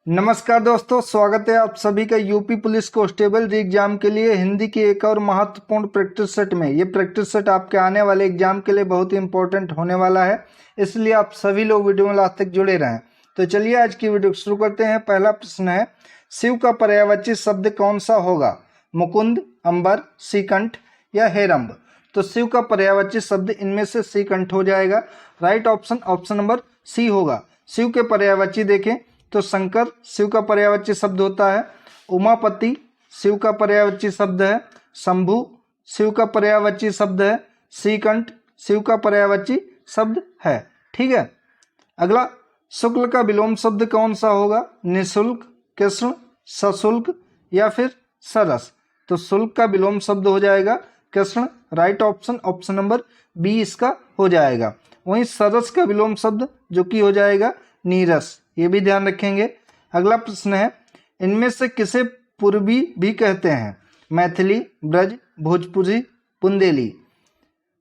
नमस्कार दोस्तों, स्वागत है आप सभी का यूपी पुलिस कांस्टेबल एग्जाम के लिए हिंदी की एक और महत्वपूर्ण प्रैक्टिस सेट में। ये प्रैक्टिस सेट आपके आने वाले एग्जाम के लिए बहुत ही इंपॉर्टेंट होने वाला है, इसलिए आप सभी लोग वीडियो में लास्ट तक जुड़े रहें। तो चलिए आज की वीडियो शुरू करते हैं। पहला प्रश्न है, शिव का पर्यायवाची शब्द कौन सा होगा? मुकुंद, अंबर, श्रीकंठ या हेरंब? तो शिव का पर्यायवाची शब्द इनमें से श्रीकंठ हो जाएगा। राइट ऑप्शन नंबर सी होगा। शिव के पर्यायवाची देखें तो शंकर शिव का पर्यायवाची शब्द होता है, उमापति शिव का पर्यायवाची शब्द है, शंभु शिव का पर्यायवाची शब्द है, श्रीकंठ शिव का पर्यायवाची शब्द है। ठीक है। अगला, शुक्ल का विलोम शब्द कौन सा होगा? निःशुल्क, कृष्ण, सशुल्क या फिर सरस? तो शुल्क का विलोम शब्द हो जाएगा कृष्ण। राइट ऑप्शन नंबर बी इसका हो जाएगा। वहीं सरस का विलोम शब्द जो कि हो जाएगा नीरस, ये भी ध्यान रखेंगे। अगला प्रश्न है, इनमें से किसे पूर्वी भी कहते हैं? मैथिली, ब्रज, भोजपुरी, बुंदेली?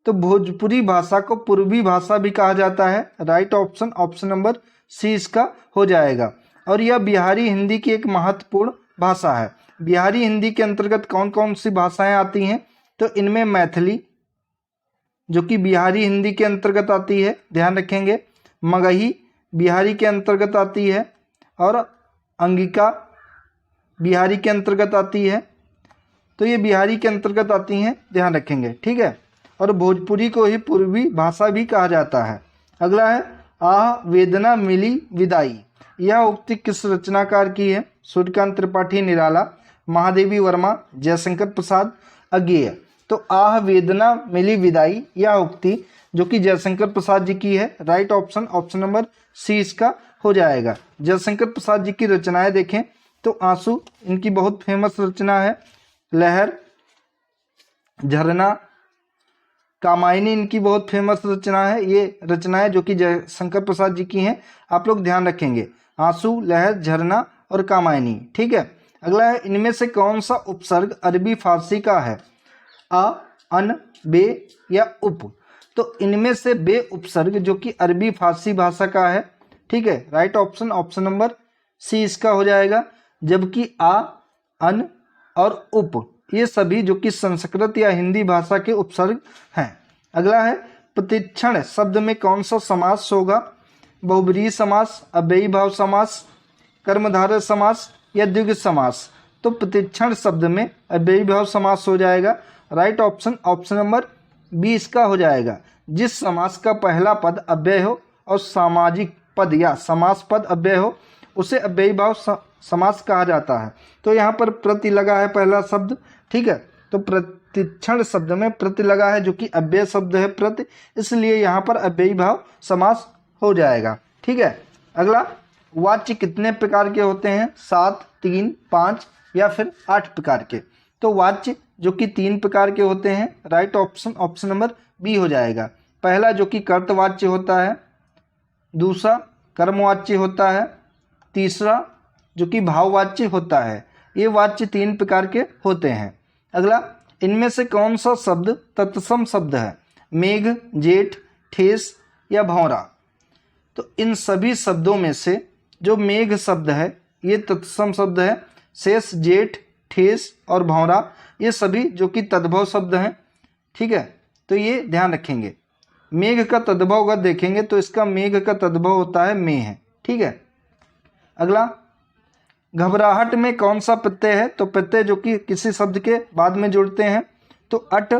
तो भोजपुरी भाषा को पूर्वी भाषा भी कहा जाता है। राइट ऑप्शन नंबर सी इसका हो जाएगा। और यह बिहारी हिंदी की एक महत्वपूर्ण भाषा है। बिहारी हिंदी के अंतर्गत कौन कौन सी भाषाएं आती हैं? तो इनमें मैथिली जो कि बिहारी हिंदी के अंतर्गत आती है, ध्यान रखेंगे। मगही बिहारी के अंतर्गत आती है और अंगिका बिहारी के अंतर्गत आती है। तो ये बिहारी के अंतर्गत आती हैं, ध्यान रखेंगे। ठीक है। और भोजपुरी को ही पूर्वी भाषा भी कहा जाता है। अगला है, आह वेदना मिली विदाई, यह उक्ति किस रचनाकार की है? सूर्यकांत त्रिपाठी निराला, महादेवी वर्मा, जयशंकर प्रसाद अज्ञेय? तो आह वेदना मिली विदाई यह उक्ति जो कि जयशंकर प्रसाद जी की है। राइट ऑप्शन नंबर सी इसका हो जाएगा। जयशंकर प्रसाद जी की रचनाएं देखें तो आंसू इनकी बहुत फेमस रचना है, लहर, झरना, कामायनी इनकी बहुत फेमस रचना है। ये रचनाएं जो कि जयशंकर प्रसाद जी की हैं, आप लोग ध्यान रखेंगे। आंसू, लहर, झरना और कामायनी। ठीक है। अगला है, इनमें से कौन सा उपसर्ग अरबी फारसी का है? अ, अन, बे या उप? तो इनमें से बे उपसर्ग जो कि अरबी फारसी भाषा का है। ठीक है। राइट ऑप्शन नंबर सी इसका हो जाएगा। जबकि आ, अन और उप ये सभी जो कि संस्कृत या हिंदी भाषा के उपसर्ग हैं। अगला है, प्रतिक्षण शब्द में कौन सा समास होगा? बहुब्रीहि समास, अव्ययी भाव समास, कर्मधारय समास या द्विगु समास? तो प्रतिक्षण शब्द में अव्ययी भाव समास हो जाएगा। राइट ऑप्शन नंबर बी इसका हो जाएगा। जिस समास का पहला पद अव्यय हो और सामाजिक पद या समास पद अव्यय हो उसे अव्ययी भाव समास कहा जाता है। तो यहाँ पर प्रति लगा है पहला शब्द। ठीक है। तो प्रतिक्षण शब्द में प्रति लगा है जो कि अव्यय शब्द है प्रति, इसलिए यहाँ पर अव्ययी भाव समास हो जाएगा। ठीक है। अगला, वाच्य कितने प्रकार के होते हैं? 7, 3, 5 या फिर 8 प्रकार के? तो वाच्य जो कि 3 प्रकार के होते हैं। राइट ऑप्शन नंबर बी हो जाएगा। पहला जो कि कर्तवाच्य होता है, दूसरा कर्मवाच्य होता है, तीसरा जो कि भाववाच्य होता है। ये वाच्य 3 प्रकार के होते हैं। अगला, इनमें से कौन सा शब्द तत्सम शब्द है? मेघ, जेठ, ठेस या भौरा? तो इन सभी शब्दों में से जो मेघ शब्द है ये तत्सम शब्द है। शेष, जेठ, ठेस और भौरा ये सभी जो कि तद्भव शब्द हैं। ठीक है। तो ये ध्यान रखेंगे। मेघ का तद्भव अगर देखेंगे तो इसका मेघ का तद्भव होता है मेह। ठीक है। अगला, घबराहट में कौन सा प्रत्यय है? तो प्रत्यय जो कि किसी शब्द के बाद में जुड़ते हैं। तो अट,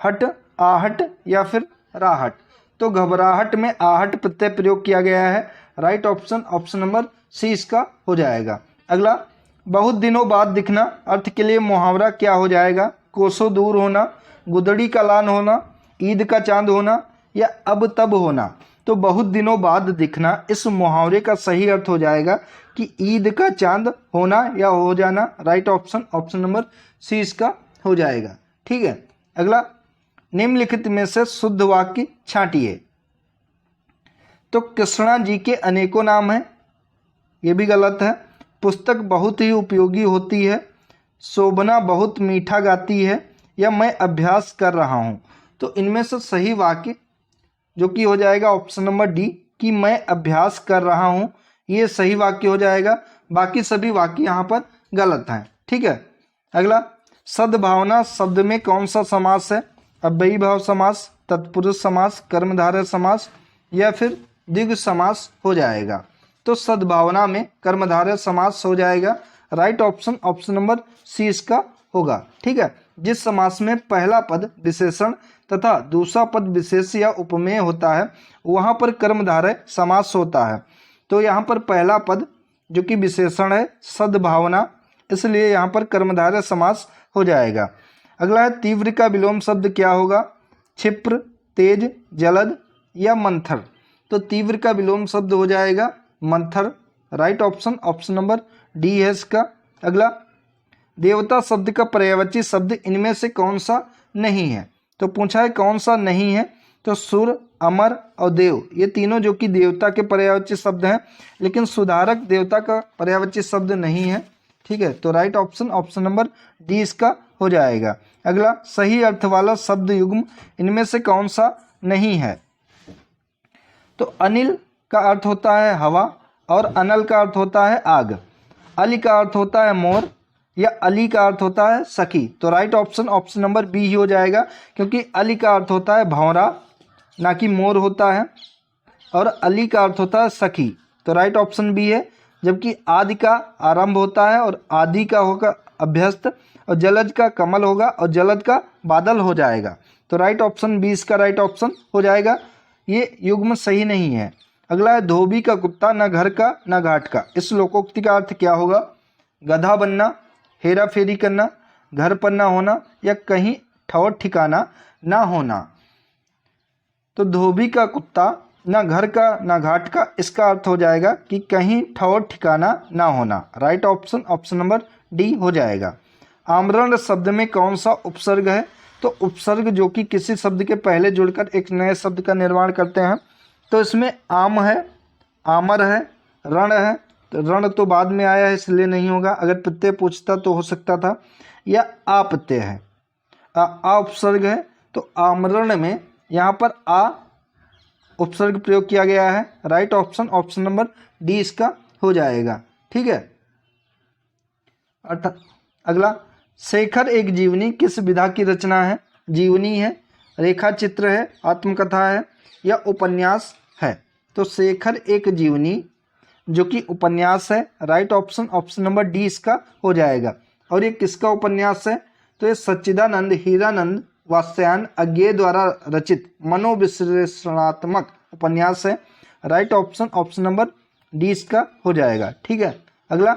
हट, आहट या फिर राहट? तो घबराहट में आहट प्रत्यय प्रयोग किया गया है। राइट ऑप्शन नंबर सी इसका हो जाएगा। अगला, बहुत दिनों बाद दिखना अर्थ के लिए मुहावरा क्या हो जाएगा? कोसों दूर होना, गुदड़ी का लान होना, ईद का चांद होना या अब तब होना? तो बहुत दिनों बाद दिखना इस मुहावरे का सही अर्थ हो जाएगा कि ईद का चांद होना या हो जाना। राइट ऑप्शन नंबर सी इसका हो जाएगा। ठीक है। अगला, निम्नलिखित में से शुद्ध वाक्य छांटिए। तो कृष्णा जी के अनेकों नाम हैं, ये भी गलत है। पुस्तक बहुत ही उपयोगी होती है, शोभना बहुत मीठा गाती है या मैं अभ्यास कर रहा हूँ? तो इनमें से सही वाक्य जो कि हो जाएगा ऑप्शन नंबर डी कि मैं अभ्यास कर रहा हूँ, ये सही वाक्य हो जाएगा। बाकी सभी वाक्य यहाँ पर गलत हैं। ठीक है। अगला, सद्भावना शब्द में कौन सा समास है? अव्ययी भाव समास, तत्पुरुष समास, कर्मधारय समास या फिर द्विगु समास हो जाएगा। तो सद्भावना में कर्मधारय समास हो जाएगा। Right option option number C इसका होगा। ठीक है। जिस समास में पहला पद विशेषण तथा दूसरा पद विशेष या उपमेय होता है वहां पर कर्मधारय समास होता है। तो यहाँ पर पहला पद जो कि विशेषण है सद्भावना, इसलिए यहाँ पर कर्मधारय समास हो जाएगा। अगला है, तीव्र का विलोम शब्द क्या होगा? क्षिप्र, तेज, जलद या मंथर। तो तीव्र का विलोम शब्द हो जाएगा मंथर। Right option option number D है इसका। अगला, देवता शब्द का पर्यायवाची शब्द इनमें से कौन सा नहीं है? तो पूछा है कौन सा नहीं है, तो सुर, अमर और देव ये तीनों जो कि देवता के पर्यायवाची शब्द हैं, लेकिन सुधारक देवता का पर्यायवाची शब्द नहीं है। ठीक है। तो right option option number D इसका हो जाएगा। अगला, सही अर्थ वाला शब्द युग्म इनमें से कौन सा नहीं है? तो अनिल का अर्थ होता है हवा और अनल का अर्थ होता है आग। अली का अर्थ होता है मोर या अली का अर्थ होता है सखी। तो right option option number B ही हो जाएगा, क्योंकि अली का अर्थ होता है भंवरा ना कि मोर होता है, और अली का अर्थ होता है सखी। तो राइट ऑप्शन बी है। जबकि आदि का आरंभ होता है और आदि का होगा अभ्यस्त, और जलज का कमल होगा और जलद का बादल हो जाएगा। तो राइट ऑप्शन बी इसका राइट ऑप्शन हो जाएगा। ये युग्म सही नहीं है। अगला है, धोबी का कुत्ता न घर का न घाट का। इस लोकोक्ति का अर्थ क्या होगा? गधा बनना, हेरा फेरी करना, घर पर ना होना या कहीं ठौर ठिकाना ना होना। तो धोबी का कुत्ता ना घर का ना घाट का, इसका अर्थ हो जाएगा कि कहीं ठौर ठिकाना ना होना। Right option option number D हो जाएगा। आमरण शब्द में कौन सा उपसर्ग है? तो उपसर्ग जो कि किसी शब्द के पहले जुड़कर एक नए शब्द का निर्माण करते हैं। तो इसमें आम है, आमर है, रण है। तो रण तो बाद में आया है इसलिए नहीं होगा। अगर प्रत्यय पूछता तो हो सकता था, या आ प्रत्यय है, आ उपसर्ग है। तो आमरण में यहाँ पर आ उपसर्ग प्रयोग किया गया है। Right option option number D इसका हो जाएगा। ठीक है। अगला, शेखर एक जीवनी किस विधा की रचना है? जीवनी है, रेखा चित्र है, आत्मकथा है या उपन्यास है। तो शेखर एक जीवनी जो कि उपन्यास है। Right option option number D इसका हो जाएगा। और ये किसका उपन्यास है? तो ये सच्चिदानंद हीरानंद वात्स्यायन अज्ञेय द्वारा रचित मनोविश्लेषणात्मक उपन्यास है। Right option option number D इसका हो जाएगा। ठीक है। अगला,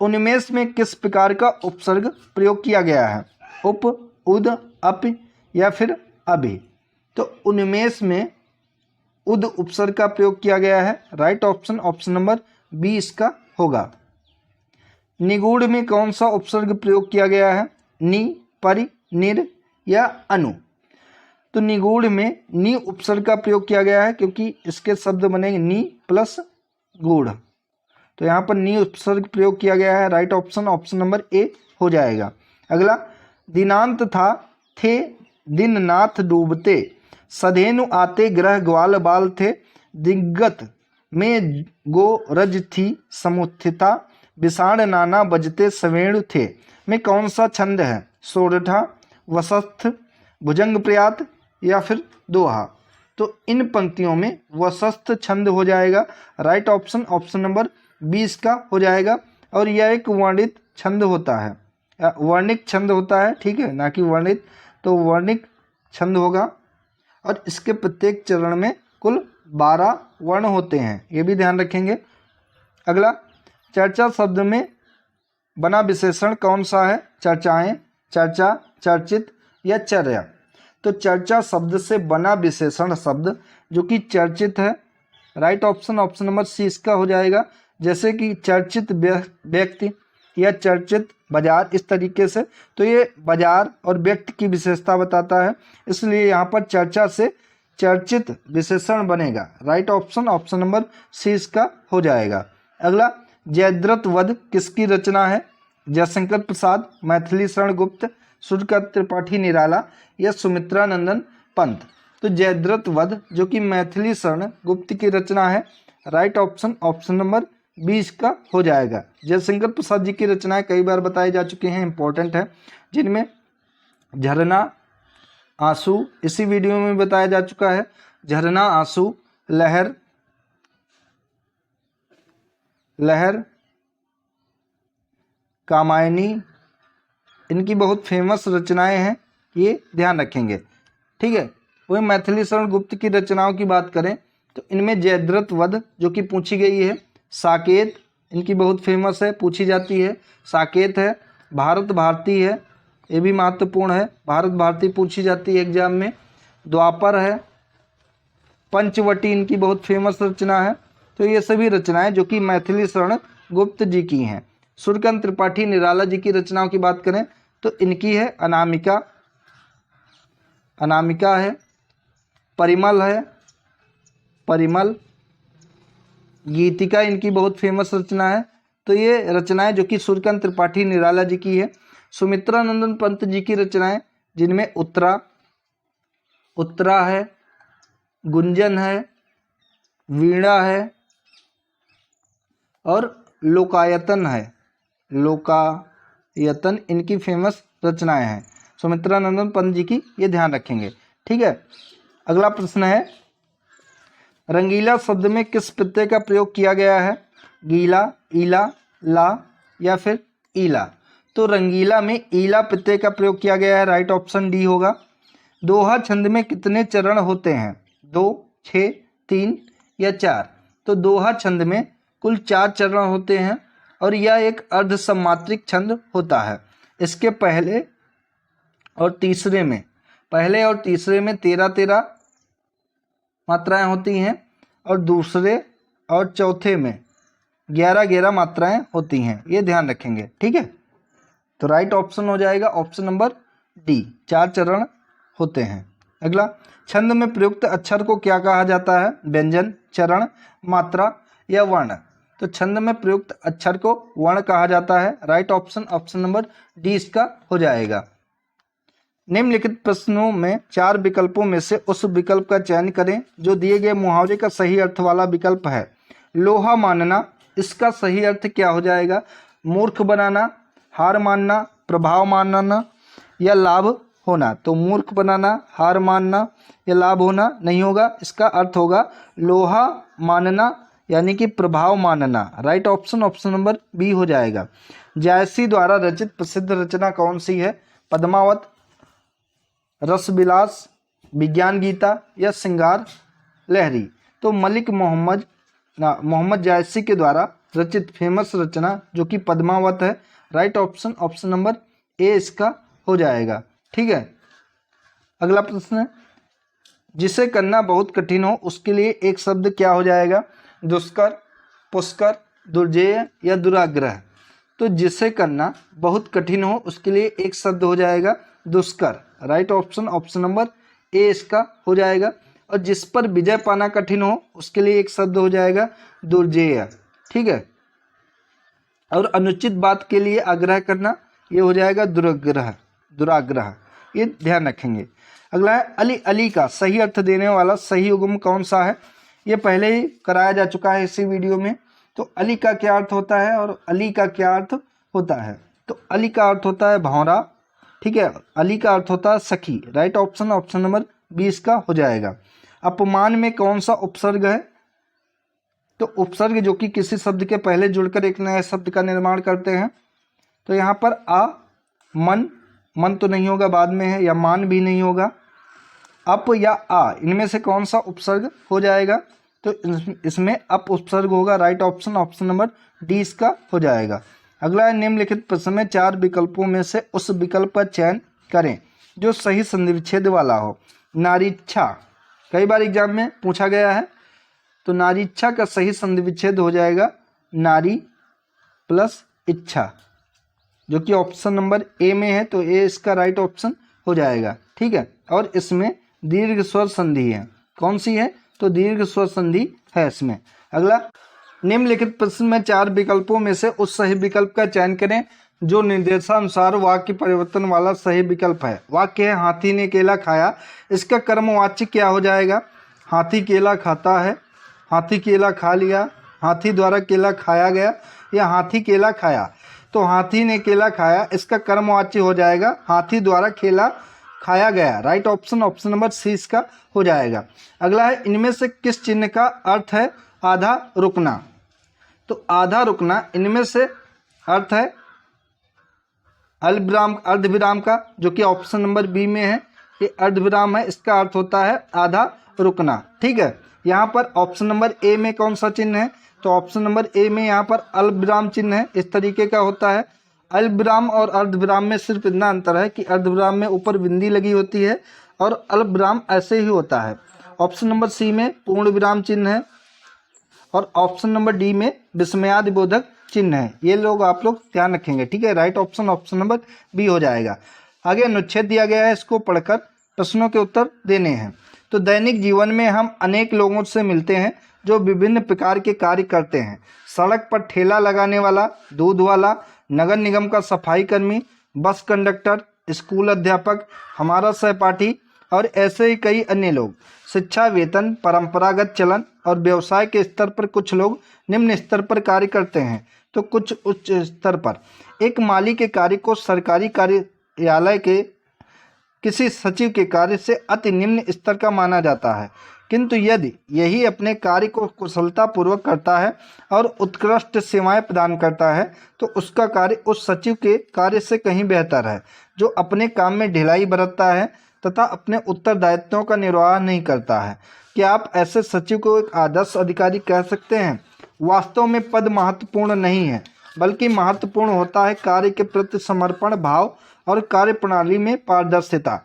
उन्मेष में किस प्रकार का उपसर्ग प्रयोग किया गया है? उप, उद, अप या फिर अभि। तो उन्मेष में उद उपसर्ग का प्रयोग किया गया है। Right option option number B इसका होगा। निगूढ़ में कौन सा उपसर्ग प्रयोग किया गया है? नि, परि, निर या अनु। तो निगूढ़ में नि उपसर्ग का प्रयोग किया गया है, क्योंकि इसके शब्द बनेंगे नि प्लस गूढ़। तो यहाँ पर नि उपसर्ग प्रयोग किया गया है। Right option option number A हो जाएगा। अगला, दिनांत था, थे, दिन नाथ डूबते, सधेनु आते, ग्रह ग्वाल बाल थे, दिग्गत में गो रज थी समुत्थिता, विषाण नाना बजते सवेणु थे में कौन सा छंद है? सोरठा, वसस्थ, भुजंग प्रयात या फिर दोहा। तो इन पंक्तियों में वसस्थ छंद हो जाएगा। राइट ऑप्शन ऑप्शन नंबर 20 का हो जाएगा। और यह एक वर्णित छंद होता है, वर्णिक छंद होता है। ठीक है, ना कि वर्णित। तो वर्णिक छंद होगा और इसके प्रत्येक चरण में कुल 12 वर्ण होते हैं, ये भी ध्यान रखेंगे। अगला, चर्चा शब्द में बना विशेषण कौन सा है? चर्चाएं, चर्चा, चर्चित या चर्या। तो चर्चा शब्द से बना विशेषण शब्द जो कि चर्चित है। Right option option number C इसका हो जाएगा। जैसे कि चर्चित व्यक्ति या चर्चित बाजार, इस तरीके से। तो ये बाजार और व्यक्ति की विशेषता बताता है, इसलिए यहाँ पर चर्चा से चर्चित विशेषण बनेगा। Right option option number C इसका हो जाएगा। अगला, जयद्रथ वध किसकी रचना है? जयशंकर प्रसाद, मैथिली शरण गुप्त, सूर्यकांत त्रिपाठी निराला या सुमित्रा नंदन पंत। तो जयद्रथ वध जो कि मैथिली शरण गुप्त की रचना है। राइट ऑप्शन ऑप्शन नंबर 20 का हो जाएगा। जयशंकर प्रसाद जी की रचनाएं कई बार बताई जा चुकी हैं, इंपॉर्टेंट है, जिनमें झरना, आंसू इसी वीडियो में बताया जा चुका है। झरना, आंसू, लहर, कामायनी, इनकी बहुत फेमस रचनाएं हैं, ये ध्यान रखेंगे। ठीक है। वही मैथिली शरण गुप्त की रचनाओं की बात करें तो इनमें जयद्रथ वध जो कि पूछी गई है, साकेत इनकी बहुत फेमस है, पूछी जाती है, साकेत है, भारत भारती है, ये भी महत्वपूर्ण है, भारत भारती पूछी जाती है एग्जाम में, द्वापर है, पंचवटी इनकी बहुत फेमस रचना है। तो ये सभी रचनाएं जो कि मैथिली शरण गुप्त जी की हैं। सूर्यकांत त्रिपाठी निराला जी की रचनाओं की बात करें तो इनकी है अनामिका, अनामिका है, परिमल है, परिमल, गीतिका इनकी बहुत फेमस रचना है। तो ये रचनाएं जो कि सूर्यकांत त्रिपाठी निराला जी की है। सुमित्रा नंदन पंत जी की रचनाएं जिनमें उत्तरा, उत्तरा है, गुंजन है, वीणा है और लोकायतन है, लोकायतन इनकी फेमस रचनाएं हैं सुमित्रा नंदन पंत जी की, ये ध्यान रखेंगे। ठीक है। अगला प्रश्न है, रंगीला शब्द में किस प्रत्यय का प्रयोग किया गया है? गीला, ईला, ला या फिर ईला? तो रंगीला में ईला प्रत्यय का प्रयोग किया गया है, राइट ऑप्शन डी होगा। दोहा छंद में कितने चरण होते हैं? 2, 6, 3 या 4? तो दोहा छंद में कुल 4 चरण होते हैं और यह एक अर्ध सम्मात्रिक छंद होता है। इसके पहले और तीसरे में 13-13 मात्राएं होती हैं और दूसरे और चौथे में 11-11 मात्राएं होती हैं, ये ध्यान रखेंगे। ठीक है। तो राइट ऑप्शन हो जाएगा ऑप्शन नंबर डी, 4 चरण होते हैं। अगला, छंद में प्रयुक्त अक्षर को क्या कहा जाता है? व्यंजन, चरण, मात्रा या वर्ण? तो छंद में प्रयुक्त अक्षर को वर्ण कहा जाता है, right option option number D इसका हो जाएगा। निम्नलिखित प्रश्नों में 4 विकल्पों में से उस विकल्प का चयन करें जो दिए गए मुहावरे का सही अर्थ वाला विकल्प है। लोहा मानना, इसका सही अर्थ क्या हो जाएगा? मूर्ख बनाना, हार मानना, प्रभाव मानना या लाभ होना? तो मूर्ख बनाना, हार मानना या लाभ होना नहीं होगा, इसका अर्थ होगा लोहा मानना यानी कि प्रभाव मानना, right option option number B हो जाएगा। जायसी द्वारा रचित प्रसिद्ध रचना कौन सी है? पद्मावत, रसविलास, विज्ञान गीता या श्रृंगार लहरी? तो मलिक मोहम्मद जायसी के द्वारा रचित फेमस रचना जो कि पद्मावत है, right option option number A इसका हो जाएगा। ठीक है। अगला प्रश्न है, जिसे करना बहुत कठिन हो उसके लिए एक शब्द क्या हो जाएगा? दुष्कर, पुष्कर, दुर्जेय या दुराग्रह? तो जिसे करना बहुत कठिन हो उसके लिए एक शब्द हो जाएगा दुष्कर, right option option number A इसका हो जाएगा। और जिस पर विजय पाना कठिन हो उसके लिए एक शब्द हो जाएगा दुर्जेय। ठीक है। और अनुचित बात के लिए आग्रह करना, ये हो जाएगा दुराग्रह, दुराग्रह, ये ध्यान रखेंगे। अगला है, अली अली का सही अर्थ देने वाला सही युग्म कौन सा है? ये पहले ही कराया जा चुका है इसी वीडियो में। तो अली का क्या अर्थ होता है और अली का क्या अर्थ होता है? तो अली का अर्थ होता है भौरा, ठीक है, अली का अर्थ होता है सखी, राइट ऑप्शन ऑप्शन नंबर 20 का हो जाएगा। अपमान में कौन सा उपसर्ग है? तो उपसर्ग जो कि किसी शब्द के पहले जुड़कर एक नए शब्द का निर्माण करते हैं। तो यहाँ पर आ, मन, मन तो नहीं होगा, बाद में है, या मान भी नहीं होगा। अप या आ, इनमें से कौन सा उपसर्ग हो जाएगा? तो इसमें अप उपसर्ग होगा, right option option number D इसका हो जाएगा। अगला है, निम्नलिखित प्रश्न में 4 विकल्पों में से उस विकल्प का चयन करें जो सही संधि विच्छेद वाला हो। नारीच्छा, कई बार एग्जाम में पूछा गया है। तो नारीच्छा का सही संधि विच्छेद हो जाएगा नारी प्लस इच्छा, जो कि ऑप्शन नंबर ए में है, तो ए इसका राइट ऑप्शन हो जाएगा। ठीक है। और इसमें दीर्घ स्वर संधि है, कौन सी है? तो दीर्घ स्वर संधि है इसमें। अगला, निम्नलिखित प्रश्न में 4 विकल्पों में से उस सही विकल्प का चयन करें जो निर्देशानुसार वाक्य परिवर्तन वाला सही विकल्प है। वाक्य है, हाथी ने केला खाया, इसका कर्मवाच्य क्या हो जाएगा? हाथी केला खाता है, हाथी केला खा लिया, हाथी द्वारा केला खाया गया या हाथी केला खाया। तो हाथी ने केला खाया, इसका कर्मवाच्य हो जाएगा हाथी द्वारा केला खाया गया। Right option option number C इसका हो जाएगा। अगला है, इनमें से किस चिन्ह का अर्थ है आधा रुकना। तो आधा रुकना, इनमें से अर्थ है अल्पविराम, अर्धविराम का, जो कि ऑप्शन नंबर बी में है। ये अर्धविराम है, इसका अर्थ होता है आधा रुकना। ठीक है, यहाँ पर ऑप्शन नंबर ए में कौन सा चिन्ह है, तो ऑप्शन नंबर ए में यहाँ पर अल्पविराम चिन्ह है, इस तरीके का होता है। अल्पविराम और अर्धविराम में सिर्फ इतना अंतर है कि अर्धविराम में ऊपर बिंदी लगी होती है और अल्पविराम ऐसे ही होता है। ऑप्शन नंबर सी में पूर्ण विराम चिन्ह है और ऑप्शन नंबर डी में विस्मयादिबोधक चिन्ह है। ये लोग आप लोग ध्यान रखेंगे। ठीक है, right option option number B हो जाएगा। आगे अनुच्छेद दिया गया है, इसको पढ़कर प्रश्नों के उत्तर देने हैं। तो दैनिक जीवन में हम अनेक लोगों से मिलते हैं जो विभिन्न प्रकार के कार्य करते हैं। सड़क पर ठेला लगाने वाला, दूध वाला, नगर निगम का सफाई कर्मी, बस कंडक्टर, स्कूल अध्यापक, हमारा सहपाठी और ऐसे ही कई अन्य लोग। शिक्षा, वेतन, परंपरागत चलन और व्यवसाय के स्तर पर कुछ लोग निम्न स्तर पर कार्य करते हैं तो कुछ उच्च स्तर पर। एक माली के कार्य को सरकारी कार्यालय के किसी सचिव के कार्य से अति निम्न स्तर का माना जाता है, किंतु यदि यही अपने कार्य को कुशलतापूर्वक करता है और उत्कृष्ट सेवाएं प्रदान करता है तो उसका कार्य उस सचिव के कार्य से कहीं बेहतर है जो अपने काम में ढिलाई बरतता है तथा अपने उत्तरदायित्वों का निर्वाह नहीं करता है। क्या आप ऐसे सचिव को एक आदर्श अधिकारी कह सकते हैं? वास्तव में पद महत्वपूर्ण नहीं है, बल्कि महत्वपूर्ण होता है कार्य के प्रति समर्पण भाव और कार्य प्रणाली में पारदर्शिता।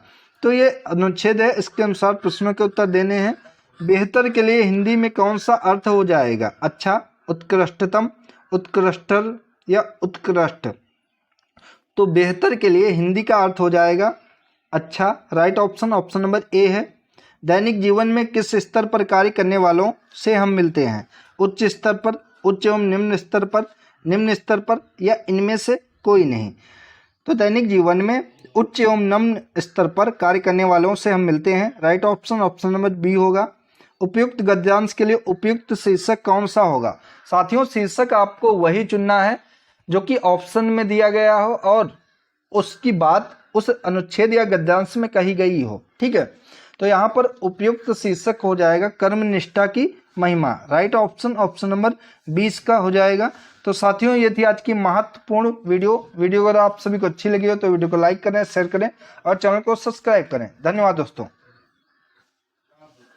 तो ये अनुच्छेद है, इसके अनुसार प्रश्नों के उत्तर देने हैं। बेहतर के लिए हिंदी में कौन सा अर्थ हो जाएगा? अच्छा, उत्कृष्टतम, उत्कृष्टर या उत्कृष्ट। तो बेहतर के लिए हिंदी का अर्थ हो जाएगा अच्छा। Right option option number A है। दैनिक जीवन में किस स्तर पर कार्य करने वालों से हम मिलते हैं? उच्च स्तर पर, उच्च एवं निम्न स्तर पर, निम्न स्तर पर या इनमें से कोई नहीं। तो दैनिक जीवन में उच्च एवं निम्न स्तर पर कार्य करने वालों से हम मिलते हैं। Right option option number B होगा। उपयुक्त गद्यांश के लिए उपयुक्त शीर्षक कौन सा होगा? साथियों, शीर्षक आपको वही चुनना है जो कि ऑप्शन में दिया गया हो और उसकी बात उस अनुच्छेद या गद्यांश में कही गई हो। ठीक है, तो यहाँ पर उपयुक्त शीर्षक हो जाएगा कर्मनिष्ठा की महिमा। राइट ऑप्शन ऑप्शन नंबर 20 का हो जाएगा। तो साथियों, ये थी आज की महत्वपूर्ण वीडियो अगर आप सभी को अच्छी लगी हो तो वीडियो को लाइक करें, शेयर करें और चैनल को सब्सक्राइब करें। धन्यवाद दोस्तों।